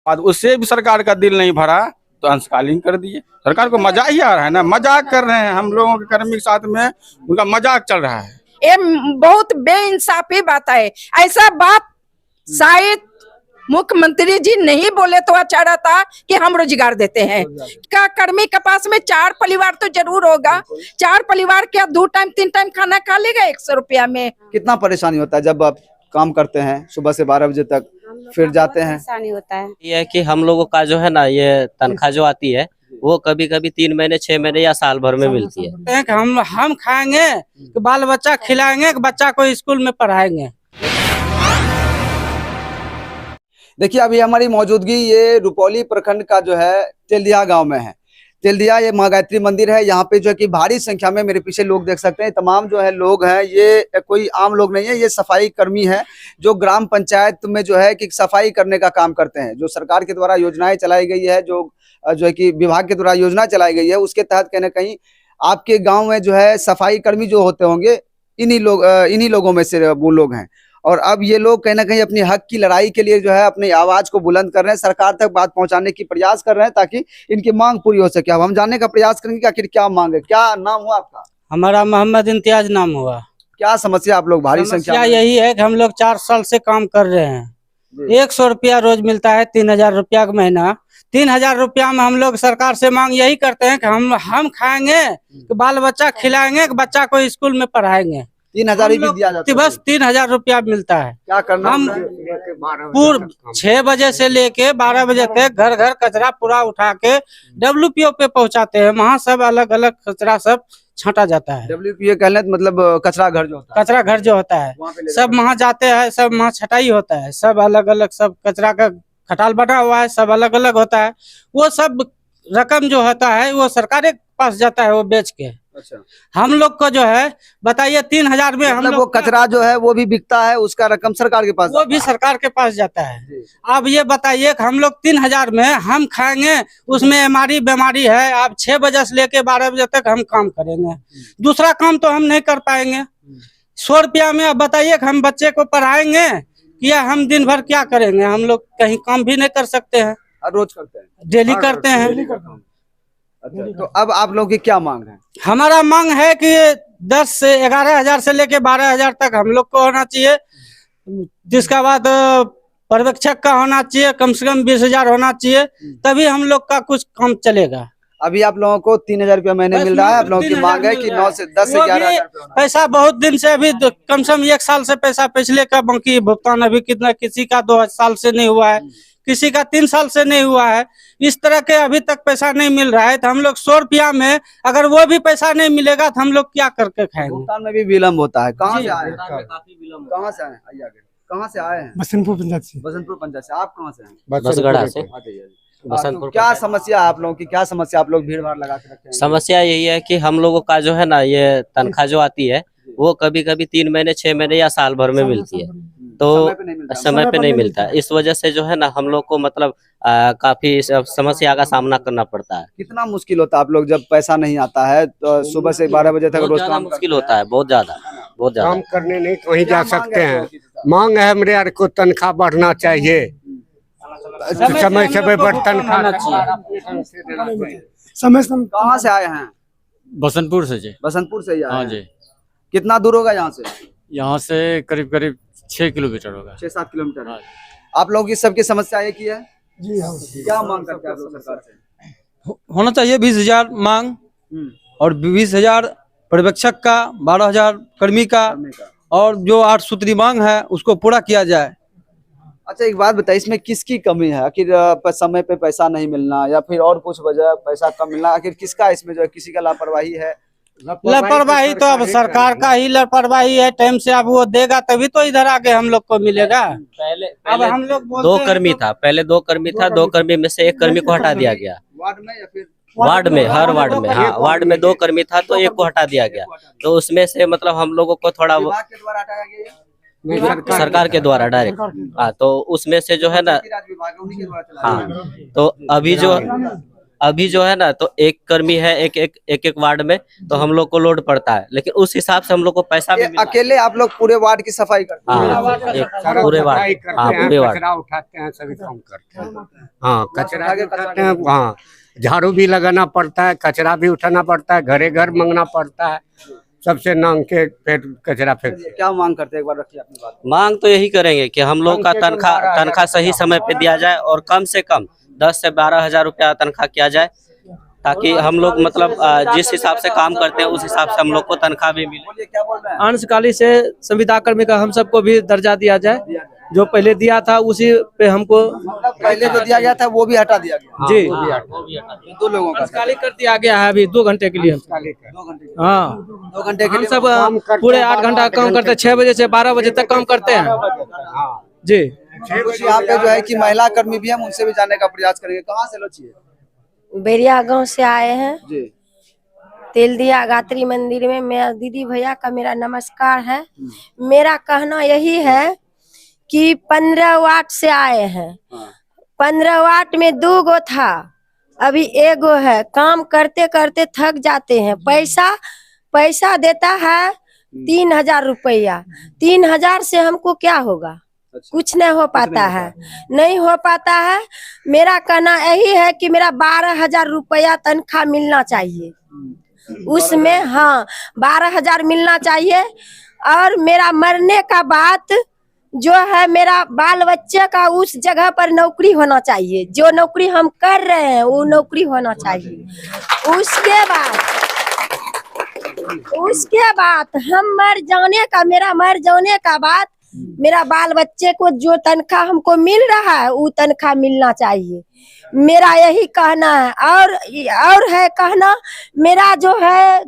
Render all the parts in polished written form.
बाद उससे भी सरकार का दिल नहीं भरा तो अंशकालीन कर दिए। सरकार को मजा ही आ रहा है ना, मजाक कर रहे हैं हम लोगों के कर्मी के साथ में, उनका मजाक चल रहा है। ये बहुत बेइंसाफी बात है। ऐसा बात शायद मुख्यमंत्री जी नहीं बोले तो अच्छा रहता कि हम रोजगार देते हैं। का कर्मी के पास में 4 परिवार तो जरूर होगा। 4 परिवार क्या 2 टाइम 3 टाइम खाना खा लेगा 100 रुपया में? कितना परेशानी होता है जब आप काम करते हैं सुबह से 12 बजे तक फिर जाते हैं? परेशानी होता है। ये है कि हम लोगों का जो है ना, ये तनख्वाह जो आती है वो कभी कभी 3 महीने 6 महीने या साल भर में मिलती है। हम खाएंगे कि बाल बच्चा खिलाएंगे कि बच्चा को स्कूल में पढ़ाएंगे। देखिए अभी हमारी मौजूदगी ये रुपौली प्रखंड का जो है तेलदिया गांव में है। तेलदिया ये माँ गायत्री मंदिर है। यहाँ पे जो है कि भारी संख्या में मेरे पीछे लोग देख सकते हैं। तमाम जो है लोग हैं, ये कोई आम लोग नहीं है, ये सफाई कर्मी है जो ग्राम पंचायत में जो है कि सफाई करने का काम करते हैं। जो सरकार के द्वारा योजनाएं चलाई गई है, जो है कि विभाग के द्वारा योजना चलाई गई है, उसके तहत कहीं ना कहीं आपके गाँव में जो है सफाई कर्मी जो होते होंगे इन्हीं लोगों में से वो लोग हैं। और अब ये लोग कहीं ना कहीं अपनी हक की लड़ाई के लिए जो है अपनी आवाज को बुलंद कर रहे हैं, सरकार तक बात पहुंचाने की प्रयास कर रहे हैं ताकि इनकी मांग पूरी हो सके। अब हम जानने का प्रयास करेंगे कि आखिर क्या मांग है। क्या नाम हुआ आपका? हमारा मोहम्मद इम्तियाज नाम हुआ। क्या समस्या आप लोग भारी संख्या में? यही है कि हम लोग 4 साल से काम कर रहे हैं। 100 रुपया रोज मिलता है, 3000 रुपया का महीना। 3000 रुपया में हम लोग सरकार से मांग यही करते हैं कि हम खाएंगे कि बाल बच्चा खिलाएंगे कि बच्चा को स्कूल में पढ़ाएंगे। 3000 ही दिया जाता है? बस 3000 रुपया मिलता है। क्या करना? हम पूर्व 6 बजे से लेके 12 बजे तक घर घर कचरा पूरा उठा के WPO पे पहुंचाते हैं। वहाँ सब अलग अलग कचरा सब छांटा जाता है। WPO कहने मतलब कचरा घर जो होता है, कचरा घर जो होता है सब वहाँ जाते हैं, सब वहाँ छटाई होता है। सब अलग अलग सब कचरा का खटाल बना हुआ है, सब अलग अलग होता है। वो सब रकम जो होता है वो सरकार के पास जाता है, वो बेच के। अच्छा। हम लोग को जो है बताइए 3000 में हम लोग वो कचरा जो है वो भी बिकता है, उसका रकम सरकार के पास, वो भी सरकार के पास जाता है। अब ये बताइए कि हम लोग 3000 में हम खाएंगे, उसमें हमारी बीमारी है। अब 6 बजे से लेके 12 बजे तक हम काम करेंगे, दूसरा काम तो हम नहीं कर पाएंगे। 100 रुपया में अब बताइए कि हम बच्चे को पढ़ाएंगे या हम दिन भर क्या करेंगे? हम लोग कहीं काम भी नहीं कर सकते हैं। रोज करते हैं, डेली करते हैं। अच्छा, तो अब आप लोगों की क्या मांग है? हमारा मांग है कि 10 से 11,000 से लेके 12,000 तक हम लोग को होना चाहिए। जिसका बाद पर्यवेक्षक का होना चाहिए, कम से कम 20,000 होना चाहिए, तभी हम लोग का कुछ काम चलेगा। अभी आप लोगों को 3000 रुपया महीने मिल रहा है। आप लोगों की मांग है कि 9 से 10 से 11,000 पैसा बहुत दिन से, अभी कम से कम 1 साल से पैसा पिछले का बाकी भुगतान अभी कितना, किसी का 2 साल से नहीं हुआ है, किसी का 3 साल से नहीं हुआ है। इस तरह के अभी तक पैसा नहीं मिल रहा है। तो हम लोग 100 रुपया में अगर वो भी पैसा नहीं मिलेगा तो हम लोग क्या करके खाएंगे? भुगतान में भी विलम्ब होता है। कहाँ से आए हैं? कहाँ से आए हैं? आइए आगे। कहाँ से आए हैं? बसंतपुर पंचायत से। बसंतपुर पंचायत से। आप कहाँ से हैं? बसगढ़ा से। तो क्या समस्या आप लोगों की? क्या समस्या आप लोग भीड़ भाड़ लगा के रखते हैं? समस्या यही है कि हम लोगों का जो है ना, ये तनख्वाह जो आती है वो कभी कभी 3 महीने 6 महीने या साल भर में मिलती है, तो समय पे नहीं मिलता। इस वजह से जो है ना हम लोग को मतलब काफी समस्या का सामना करना पड़ता है। कितना मुश्किल होता है आप लोग जब पैसा नहीं आता है तो सुबह से 12 बजे तक रोज काम? मुश्किल होता है, बहुत ज्यादा काम करने नहीं कहीं जा सकते हैं। मांग है मेरे यार को तनख्वाह बढ़ना चाहिए, समय समय पर तनख्वाह समय। कहाँ से आए हैं? बसंतपुर से जी। बसंतपुर से ही आए हाँ हैं। जी। कितना दूर होगा यहाँ से? यहाँ से करीब करीब 6 किलोमीटर होगा। 6-7 किलोमीटर। हाँ। आप लोगों की सबकी समस्या एक ही है? जी हाँ। क्या मांग करते हैं आप लोग सरकार से? होना चाहिए 20,000 मांग, और 20,000 पर्यवेक्षक का, 12,000 कर्मी का, और जो 8 सूत्री मांग है उसको पूरा किया जाए। अच्छा एक बात बताइए, इसमें किसकी कमी है? आखिर समय पे पैसा नहीं मिलना या फिर और कुछ वजह, पैसा कम मिलना, आखिर किसका इसमें जो है? किसी का लापरवाही है? लापरवाही तो अब सरकार का ही लापरवाही है। टाइम से अब वो देगा तभी तो इधर आके हम लोग को मिलेगा। पहले अब हम लोग 2 कर्मी था, पहले 2 कर्मी था, 2 कर्मी में से 1 कर्मी को हटा दिया गया। वार्ड में या फिर वार्ड में, हर वार्ड में, हाँ वार्ड में 2 कर्मी था तो 1 को हटा दिया गया। तो उसमें से मतलब हम लोगों को थोड़ा विभाग के द्वारा हटाया गया? सरकार के द्वारा डायरेक्ट, हाँ। तो उसमें से जो है ना, हाँ, तो अभी जो है ना तो एक कर्मी है एक वार्ड में, तो हम लोग को लोड पड़ता है, लेकिन उस हिसाब से हम लोग को पैसा भी ये मिल रहा है। अकेले आप लोग पूरे वार्ड की सफाई करते हैं? हाँ, पूरे वार्ड, हाँ पूरे वार्ड, कचरा उठाते हैं, सभी काम करते हैं। हाँ, कचरा भी उठाते हैं, हाँ झाड़ू भी लगाना पड़ता है, कचरा भी उठाना पड़ता है, घरे घर मांगना पड़ता है, सबसे नांग के पेट कचरा फेंक। क्या मांग करते हैं, एक बार रखिए अपनी बात। मांग तो यही करेंगे कि हम लोग का तनख्वाह सही समय पे दिया जाए और कम से कम 10 से 12 हजार रुपया तनख्वाह किया जाए, ताकि हम लोग मतलब जिस हिसाब से काम करते हैं उस हिसाब से हम लोग को तनख्वाह भी मिले। बोलिए, क्या बोल रहे हैं? अंशकालिक से संविदा कर्मी का हम सबको भी दर्जा दिया जाए, जो पहले दिया था उसी पे हमको मतलब पहले जो दिया गया था वो भी हटा दिया गया। जी दो लोगों का अंशकालिक कर दिया गया है अभी 2 घंटे के लिए। 2 घंटे हाँ, 2 घंटे के हम लिए सब पूरे 8 घंटा काम करते हैं, 6 बजे से 12 बजे तक काम करते हैं जी। कुछ यहाँ पे जो है कि महिला कर्मी भी हम उनसे भी जानने का प्रयास करेंगे। कहाँ से लोग चाहिए? बेरिया गांव से आए हैं, जी तेलदिया गायत्री मंदिर में। मेरा दीदी भैया का मेरा नमस्कार है। मेरा कहना यही है कि 15 वाट से आए हैं, 15 वाट में 2 गो था, अभी 1 गो है। काम करते करते थक जाते हैं। पैसा देता है 3000 रुपया, 3000 से हमको क्या होगा? कुछ नहीं हो पाता है, नहीं हो पाता है। मेरा कहना यही है कि मेरा 12,000 रुपया तनख्वाह मिलना चाहिए उसमें। हाँ, 12,000 मिलना चाहिए। और मेरा मरने का बाद जो है मेरा बाल बच्चे का उस जगह पर नौकरी होना चाहिए। जो नौकरी हम कर रहे हैं वो नौकरी होना चाहिए। उसके बाद हम मेरा मर जाने का बाद मेरा बाल बच्चे को जो तनख्वाह हमको मिल रहा है वो तनख्वाह मिलना चाहिए। मेरा यही कहना है। और है कहना मेरा जो है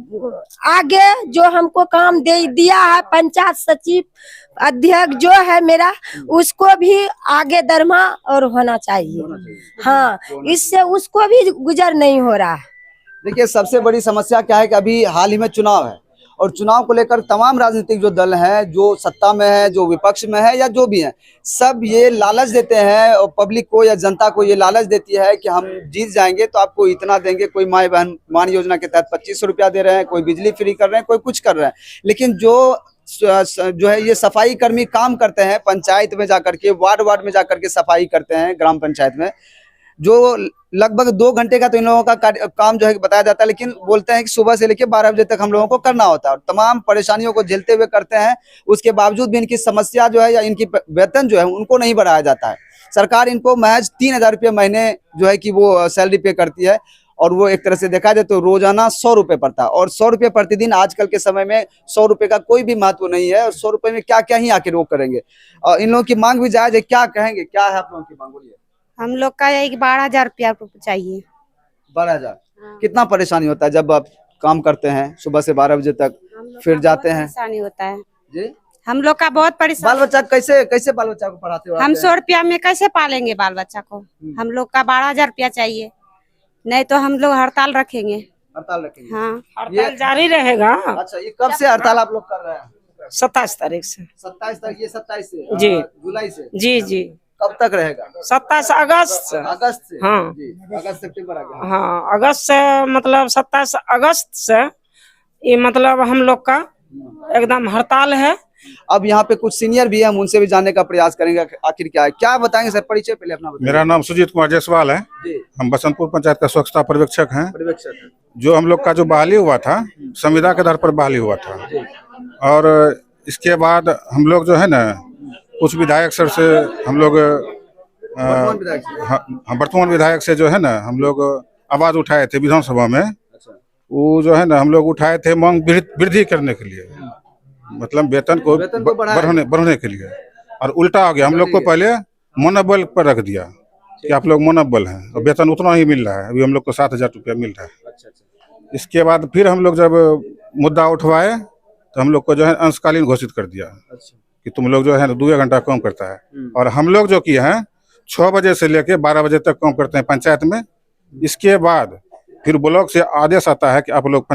आगे जो हमको काम दे दिया है पंचायत सचिव अध्यक्ष जो है मेरा, उसको भी आगे दरमा और होना चाहिए। हाँ, इससे उसको भी गुजर नहीं हो रहा है। देखिए, सबसे बड़ी समस्या क्या है कि अभी हाल ही में चुनाव है और चुनाव को लेकर तमाम राजनीतिक जो दल हैं, जो सत्ता में है, जो विपक्ष में है या जो भी हैं, सब ये लालच देते हैं और पब्लिक को या जनता को ये लालच देती है कि हम जीत जाएंगे तो आपको इतना देंगे। कोई माई बहन मान योजना के तहत 2500 रुपया दे रहे हैं, कोई बिजली फ्री कर रहे हैं, कोई कुछ कर रहे हैं। लेकिन जो है ये सफाई कर्मी काम करते हैं पंचायत में जाकर के, वार्ड में जाकर के सफाई करते हैं ग्राम पंचायत में, जो लगभग 2 घंटे का तो इन लोगों का काम जो है बताया जाता है, लेकिन बोलते हैं कि सुबह से लेकर 12 बजे तक हम लोगों को करना होता है और तमाम परेशानियों को झेलते हुए करते हैं। उसके बावजूद भी इनकी समस्या जो है या इनकी वेतन जो है उनको नहीं बढ़ाया जाता है। सरकार इनको महज 3000 रुपये महीने जो है कि वो सैलरी पे करती है और वो एक तरह से देखा जाए तो रोजाना 100 रुपये पड़ता है। और 100 रुपये प्रतिदिन आजकल के समय में 100 रुपये का कोई भी महत्व नहीं है। और 100 रुपये में क्या क्या ही आके रोक करेंगे। और इन लोगों की मांग भी जायज है। क्या कहेंगे, क्या है आप लोगों की मांग? बोलिए। हम लोग का यही 12,000 रुपया चाहिए। 12,000? कितना परेशानी होता है जब आप काम करते हैं सुबह से 12 बजे तक, फिर जाते हैं? परेशानी होता है जी। हम लोग का बहुत परेशानी। बाल बच्चा कैसे बाल बच्चा को पढ़ाते हो? हम 100 रुपया में कैसे पालेंगे बाल बच्चा को? हम लोग का 12,000 रुपया चाहिए, नहीं तो हम लोग हड़ताल रखेंगे। हड़ताल रखेंगे? हाँ, हड़ताल जारी रहेगा। अच्छा, ये कब से हड़ताल आप लोग कर रहे हैं? 27 तारीख से। 27 तारीख? ये 27 से जी। जुलाई से? जी जी। कब तक रहेगा? 27 अगस्त से। अगस्त से? हाँ जी, अगस्त सितंबर आ गया। हाँ, अगस्त से मतलब 27 अगस्त से ये मतलब हम लोग का एकदम हड़ताल है। अब यहाँ पे कुछ सीनियर भी है, हम उनसे भी जानने का प्रयास करेंगे आखिर क्या है। क्या बताएंगे सर? परिचय पहले अपना बताइए। मेरा नाम सुजीत कुमार जायसवाल है। हम बसंतपुर पंचायत का स्वच्छता पर्यवेक्षक हैं। जो हम लोग का जो बहाली हुआ था संविदा के आधार पर बहाली हुआ था, और इसके बाद हम लोग जो है ना कुछ विधायक सर से हम लोग वर्तमान विधायक से जो है ना हम लोग आवाज उठाए थे विधानसभा में। वो जो है ना हम लोग उठाए थे मांग वृद्धि करने के लिए, मतलब वेतन को बढ़ाने के लिए। और उल्टा हो गया, हम लोग को पहले मनोबल पर रख दिया कि आप लोग मनोबल हैं और वेतन उतना ही मिल रहा है। अभी हम लोग को 7,000 रुपया मिल रहा है। इसके बाद फिर हम लोग जब मुद्दा उठवाए तो हम लोग को जो है अंशकालीन घोषित कर दिया कि तुम लोग जो है 2 घंटा काम करता है। और हम लोग जो किए हैं 6 बजे से लेके 12 बजे तक काम करते हैं पंचायत में। इसके बाद फिर ब्लॉक से आदेश आता है कि आप लोग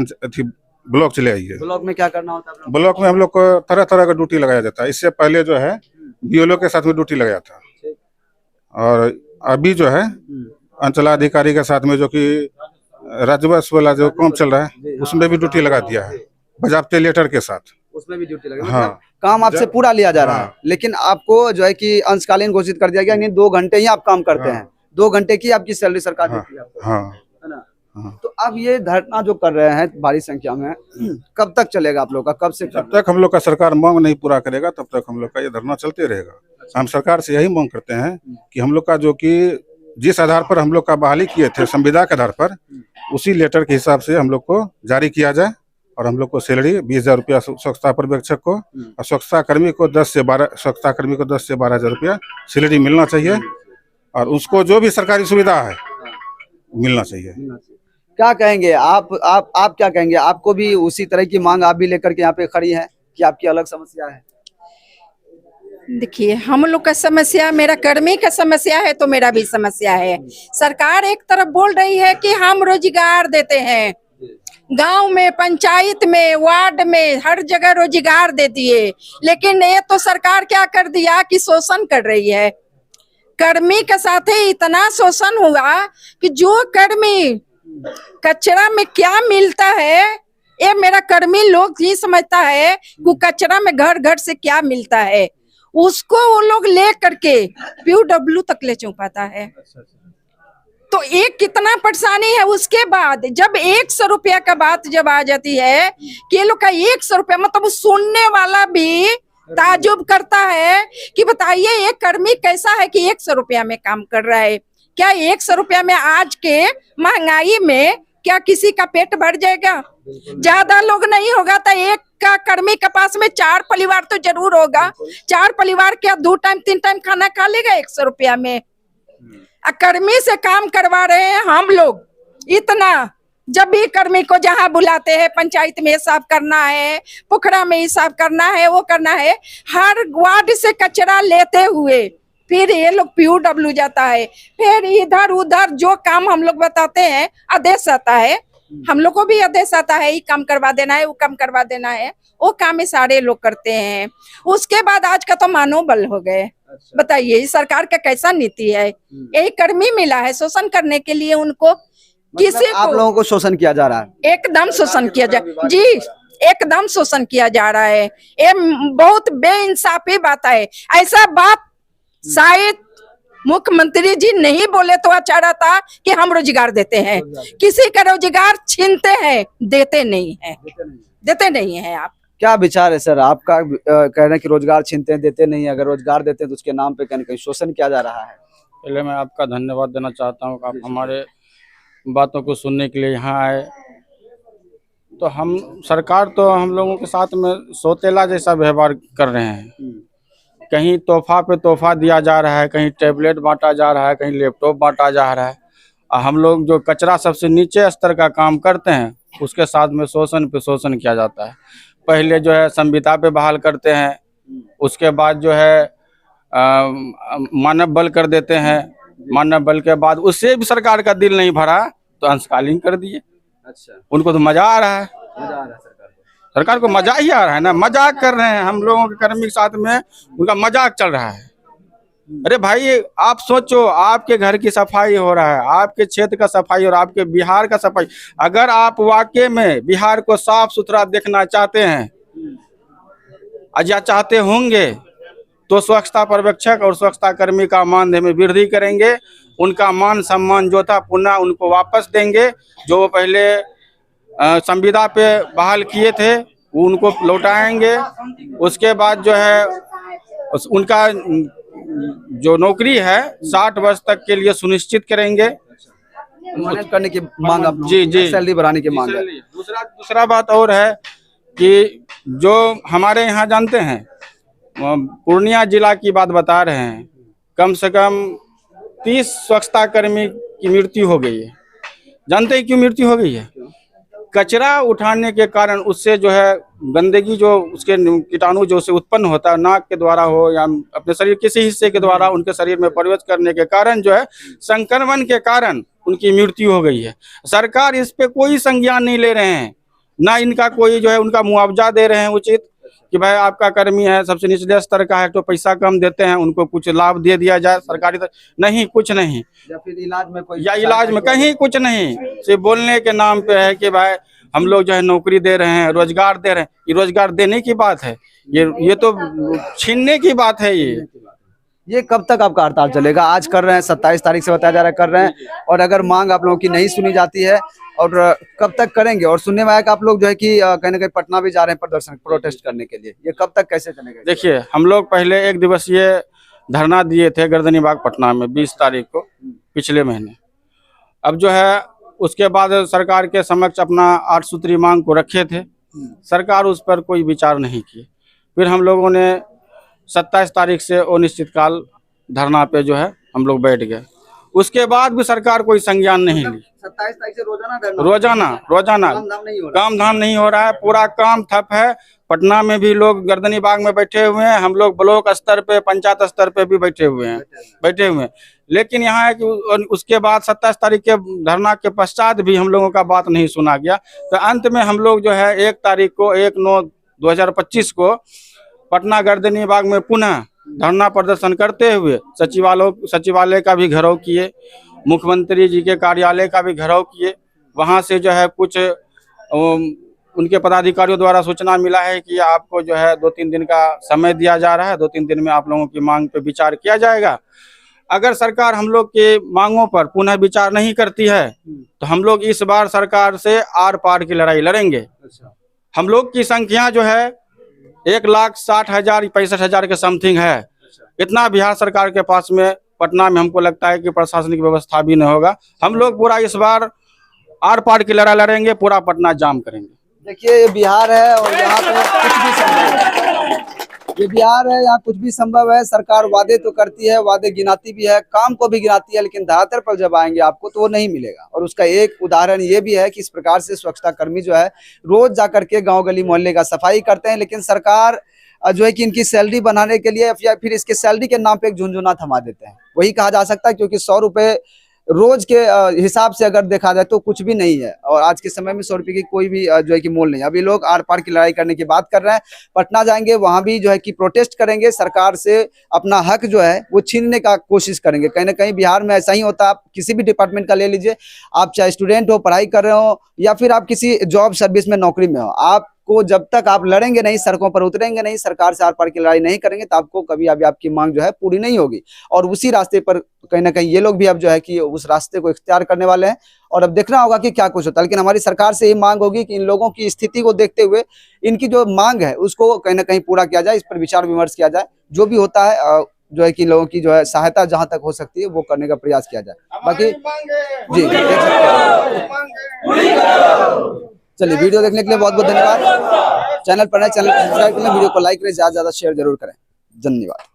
ब्लॉक चले आइए। ब्लॉक में क्या करना होता है? ब्लॉक में हम लोग को तरह तरह का ड्यूटी लगाया जाता है। इससे पहले जो है बीएलओ के साथ में ड्यूटी लगाया था, और अभी जो है अंचलाधिकारी के साथ में जो कि राजस्व वाला जो काम चल रहा है उसमें भी ड्यूटी लगा दिया है बजाबते लेटर के साथ। उसमें भी ड्यूटी लगा, हाँ। मतलब काम आपसे पूरा लिया जा रहा है, लेकिन आपको जो है कि अंशकालीन घोषित कर दिया गया, यानी 2 घंटे ही आप काम करते हैं, 2 घंटे की आपकी सैलरी सरकार देती है आपको, हाँ है ना? हाँ। तो अब ये धरना जो कर रहे हैं भारी संख्या में, कब तक चलेगा आप लोग का, कब से जब तक हम लोग का सरकार मांग नहीं पूरा करेगा तब तक हम लोग का ये धरना चलते रहेगा। हम सरकार से यही मांग करते हैं कि हम लोग का जो कि जिस आधार पर हम लोग का बहाली किए थे संविदा के आधार पर, उसी लेटर के हिसाब से हम लोग को जारी किया जाए और हम लोग को सैलरी 20,000 रुपया स्वच्छता पर्यवेक्षक को और स्वच्छता कर्मी को 10 से 12,000 रुपया सैलरी मिलना चाहिए और उसको जो भी सरकारी सुविधा है मिलना चाहिए। क्या कहेंगे आप क्या कहेंगे? आपको भी उसी तरह की मांग आप भी लेकर के यहाँ पे खड़ी है कि आपकी अलग समस्या है? देखिए, हम लोग का समस्या, मेरा कर्मी का समस्या है तो मेरा भी समस्या है। सरकार एक तरफ बोल रही है कि हम रोजगार देते हैं, गांव में, पंचायत में, वार्ड में, हर जगह रोजगार देती है, लेकिन ये तो सरकार क्या कर दिया कि शोषण कर रही है। कर्मी के साथ ही इतना शोषण हुआ कि जो कर्मी कचरा में क्या मिलता है, ये मेरा कर्मी लोग ही समझता है कि कचरा में घर घर से क्या मिलता है, उसको वो लोग ले करके POW तक ले चौंकाता है। तो एक कितना परेशानी है। उसके बाद जब 100 रुपया का बात जब आ जाती है कि ये लोग का 100 रुपया, मतलब सुनने वाला भी ताजुब करता है कि बताइए ये कर्मी कैसा है कि 100 रुपया में काम कर रहा है। क्या 100 रुपया में आज के महंगाई में क्या किसी का पेट भर जाएगा? ज्यादा लोग नहीं होगा तो एक का कर्मी के पास में 4 परिवार तो जरूर होगा। 4 परिवार क्या 2 टाइम 3 टाइम खाना खा लेगा 100 रुपया में? कर्मी से काम करवा रहे हैं हम लोग इतना। जब भी कर्मी को जहाँ बुलाते हैं, पंचायत में साफ करना है, पोखरा में साफ करना है, वो करना है, हर वार्ड से कचरा लेते हुए फिर ये लोग POW जाता है। फिर इधर उधर जो काम हम लोग बताते हैं, आदेश आता है, हम लोग को भी आदेश आता है, ये काम करवा देना है, वो काम करवा देना है, वो काम ही सारे लोग करते हैं। उसके बाद आज का तो मनोबल हो गए। बताइए ये सरकार का कैसा नीति है? यही कर्मी मिला है शोषण करने के लिए उनको। किसी आप लोगों को शोषण किया जा रहा है? एकदम शोषण किया जा जी, एकदम शोषण किया जा रहा है। ये बहुत बेइंसाफी बात है। ऐसा बात शायद मुख्यमंत्री जी नहीं बोले तो अच्छा रहता कि हम रोजगार देते हैं। किसी का रोजगार छीनते हैं, देते नहीं है, देते नहीं है। आप क्या विचार है सर आपका? कह रहे हैं कि रोजगार छीनते हैं, देते नहीं है। अगर रोजगार देते हैं तो उसके नाम पे कहीं कहीं शोषण किया जा रहा है। पहले मैं आपका धन्यवाद देना चाहता हूँ, आप हमारे बातों को सुनने के लिए यहाँ आए। तो हम सरकार तो हम लोगों के साथ में सौतेला जैसा व्यवहार कर रहे हैं। कहीं तोहफा पे तोहफा दिया जा रहा है, कहीं टैबलेट बांटा जा रहा है, कहीं लैपटॉप बांटा जा रहा है। और हम लोग जो कचरा सबसे नीचे स्तर का काम करते हैं उसके साथ में शोषण पे शोषण किया जाता है। पहले जो है संविदा पे बहाल करते हैं, उसके बाद जो है मानव बल कर देते हैं। मानव बल के बाद उससे भी सरकार का दिल नहीं भरा तो अंशकालीन कर दिए। अच्छा, उनको तो मजा आ रहा है, मजा आ रहा है सरकार को मजा ही आ रहा है ना, मजाक कर रहे हैं हम लोगों के कर्मी के साथ में, उनका मजाक चल रहा है। अरे भाई आप सोचो, आपके घर की सफाई हो रहा है, आपके क्षेत्र का सफाई और आपके बिहार का सफाई। अगर आप वाकई में बिहार को साफ सुथरा देखना चाहते हैं या चाहते होंगे तो स्वच्छता पर्यवेक्षक और स्वच्छता कर्मी का मानदेय में वृद्धि करेंगे। उनका मान सम्मान जो था पुनः उनको वापस देंगे। जो वो पहले संविदा पे बहाल किए थे वो उनको लौटाएंगे। उसके बाद जो है उनका जो नौकरी है 60 वर्ष तक के लिए सुनिश्चित करेंगे। मैनेज करने की मांग आप जी जी, सैलरी बढ़ाने की मांग है। दूसरा बात और है कि जो हमारे यहाँ जानते हैं पूर्णिया जिला की बात बता रहे हैं, कम से कम 30 स्वच्छता कर्मी की मृत्यु हो गई है। जानते हैं क्यों मृत्यु हो गई है? कचरा उठाने के कारण उससे जो है गंदगी, जो उसके कीटाणु जो से उत्पन्न होता है नाक के द्वारा हो या अपने शरीर किसी हिस्से के द्वारा उनके शरीर में प्रवेश करने के कारण जो है संक्रमण के कारण उनकी मृत्यु हो गई है। सरकार इस पे कोई संज्ञान नहीं ले रहे हैं, ना इनका कोई जो है उनका मुआवजा दे रहे हैं उचित, कि भाई आपका कर्मी है सबसे निचले स्तर का है तो पैसा कम देते हैं, उनको कुछ लाभ दे दिया जाए सरकारी नहीं, कुछ नहीं, या फिर इलाज में कोई या इलाज में कहीं कुछ नहीं, सिर्फ बोलने के नाम पे है कि भाई हम लोग जो है नौकरी दे रहे हैं, रोजगार दे रहे हैं। ये रोजगार देने की बात है, ये तो छीनने की बात है। ये कब तक आपका हड़ताल चलेगा? आज कर रहे हैं, 27 तारीख से बताया जा रहा है कर रहे हैं, और अगर मांग आप लोगों की नहीं सुनी जाती है और कब तक करेंगे? और सुनने में आया कि आप लोग जो है कि कहीं ना कहीं पटना भी जा रहे हैं प्रदर्शन प्रोटेस्ट करने के लिए, ये कब तक कैसे चलेगा? देखिए, हम लोग पहले 1 दिवसीय धरना दिए थे गर्दनी बाग पटना में 20 तारीख को पिछले महीने। अब जो है उसके बाद सरकार के समक्ष अपना 8 सूत्री मांग को रखे थे, सरकार उस पर कोई विचार नहीं की। फिर हम लोगों ने 27 तारीख से अनिश्चितकाल धरना पे जो है हम लोग बैठ गए। उसके बाद भी सरकार कोई संज्ञान नहीं ली। 27 तारीख से रोजाना काम धाम नहीं हो रहा है, पूरा काम ठप है। पटना में भी लोग गर्दनी बाग में बैठे हुए हैं, हम लोग ब्लॉक स्तर पे पंचायत स्तर पे भी बैठे हुए हैं। लेकिन यहाँ है कि उसके बाद 27 तारीख के धरना के पश्चात भी हम लोगों का बात नहीं सुना गया। तो अंत में हम लोग जो है 1 तारीख को 1/9/2025 को पटना गर्दनी बाग में पुनः धरना प्रदर्शन करते हुए सचिवालय का भी घेराव किए, मुख्यमंत्री जी के कार्यालय का भी घेराव किए। वहां से जो है कुछ उनके पदाधिकारियों द्वारा सूचना मिला है कि आपको जो है 2-3 दिन का समय दिया जा रहा है, 2-3 दिन में आप लोगों की मांग पे विचार किया जाएगा। अगर सरकार हम लोग के मांगों पर पुनः विचार नहीं करती है तो हम लोग इस बार सरकार से आर पार की लड़ाई लड़ेंगे। हम लोग की संख्या जो है 1,60,000 65,000 के समथिंग है। इतना बिहार सरकार के पास में पटना में हमको लगता है कि प्रशासनिक व्यवस्था भी नहीं होगा। हम लोग पूरा इस बार आर पार की लड़ाई लड़ेंगे, पूरा पटना जाम करेंगे। देखिए, ये बिहार है और यहाँ पे कुछ भी संभव है। ये बिहार है, यहाँ कुछ भी संभव है। सरकार वादे तो करती है, वादे गिनाती भी है, काम को भी गिनाती है, लेकिन धरातल पर जब आएंगे आपको तो वो नहीं मिलेगा। और उसका एक उदाहरण ये भी है कि इस प्रकार से स्वच्छता कर्मी जो है रोज जाकर के गांव गली मोहल्ले का सफाई करते हैं, लेकिन सरकार जो है कि इनकी सैलरी बनाने के लिए या फिर इसके सैलरी के नाम पे एक झुनझुना थमा देते हैं। वही कहा जा सकता है, क्योंकि 100 रुपए रोज के हिसाब से अगर देखा जाए तो कुछ भी नहीं है। और आज के समय में 100 रुपए की कोई भी जो है कि मोल नहीं। अभी लोग आर पार की लड़ाई करने की बात कर रहे हैं, पटना जाएंगे, वहां भी जो है कि प्रोटेस्ट करेंगे, सरकार से अपना हक जो है वो छीनने का कोशिश करेंगे। कहीं ना कहीं बिहार में ऐसा ही होता है। आप किसी भी डिपार्टमेंट का ले लीजिए, आप चाहे स्टूडेंट हो, पढ़ाई कर रहे हो, या फिर आप किसी जॉब सर्विस में नौकरी में हो, आपको जब तक आप लड़ेंगे नहीं, सड़कों पर उतरेंगे नहीं, सरकार से आर पार की लड़ाई नहीं करेंगे, तो आपको कभी अभी आपकी मांग जो है पूरी नहीं होगी। और उसी रास्ते पर कहीं ना कहीं ये लोग भी अब जो है कि उस रास्ते को इख्तियार करने वाले हैं। और अब देखना होगा कि क्या कुछ होता है। लेकिन हमारी सरकार से ये मांग होगी कि इन लोगों की स्थिति को देखते हुए इनकी जो मांग है उसको कहीं ना कहीं पूरा किया जाए, इस पर विचार विमर्श किया जाए। जो भी होता है जो है कि लोगों की जो है सहायता जहां तक हो सकती है वो करने का प्रयास किया जाए। बाकी जी चलिए, वीडियो देखने के लिए बहुत बहुत धन्यवाद। चैनल पर नए, चैनल को सब्सक्राइब करें, वीडियो को लाइक करें, ज्यादा से ज्यादा शेयर जरूर करें। धन्यवाद।